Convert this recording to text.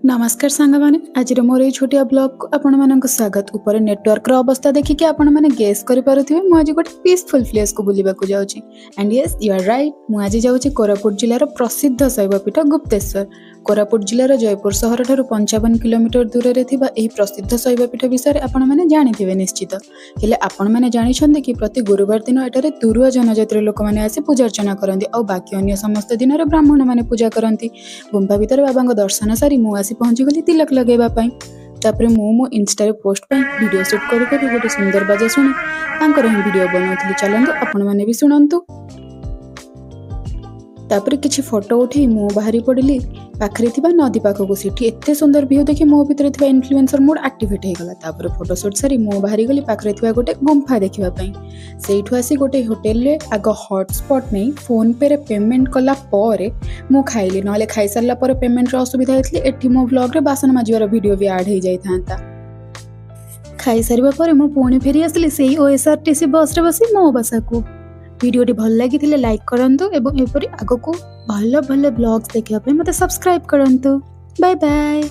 नमस्कार सांगमाने आज मोर ये छोटिया ब्लॉग को आपण मानक स्वागत ऊपर नेटवर्क अवस्था देखिए आपण माने गेस करि पारुथिबे मु आज गोटे पीसफुल प्लेस को बुलिबा को जाउची and yes you are right मु आज जाउची कोरापुट जिल्लार प्रसिद्ध शैवपीठ गुप्तेश्वर। कोरापुट जिल्लार जयपुर सहर ठारू 55 किलोमीटर दूर रे थिबा एही प्रसिद्ध शैवपीठ विषय आपण माने जानिथिबे निश्चित। हेले आपण माने जानिछन्ते कि प्रति गुरुवार दिन एटारे तुरुआ जनजातिर लोक माने आसी पूजा अर्चना करंती और बाकी अन्य समस्त दिन रे ब्राह्मण माने पूजा करंती। गुंफा भीतर बाबांग दर्शन सारी मु आसी पहुंची गली तिलक लगेबा पई। तापरे मो इंस्टा रे पोस्ट पई वीडियो शूट करि करि गोटे सुंदर बाजा सुनी तांकर ही वीडियो बनौथली। चलंतु आपण माने भी सुनंतु। तापरे किछि फोटो उठी मो बाहरी पड़िली पाखरे थिबा नदी पाखको। सेठी एते सुंदर व्यू देखि मो भितर थिबा इन्फ्लुएंसर मोड एक्टिवेट हे गला। तापरे फोटो शूट सारी मो बाहरी गली पाखरे थिबा गोटे गुंफा देखिबा पई। सेठु आसी गोटे होटल रे आगो हॉटस्पॉट नै फोन पे रे पेमेंट कला परे मो खाइली नले खाइ सरला परे पेमेंट रे असुविधा हेतली। एठी मो व्लॉग रे बासन माजिवार वीडियो भी ऐड हे जाई थांता। खाइ सरबा परे मो पुणी फेरी आसली सेही ओएसआरटीसी बस रे बसी मो बसा को। वीडियो भल लगी लाइक करंतु एवं एपरी आगो को भल भल ब्लॉग्स देखिया पे मते सब्सक्राइब करंतु। Bye bye.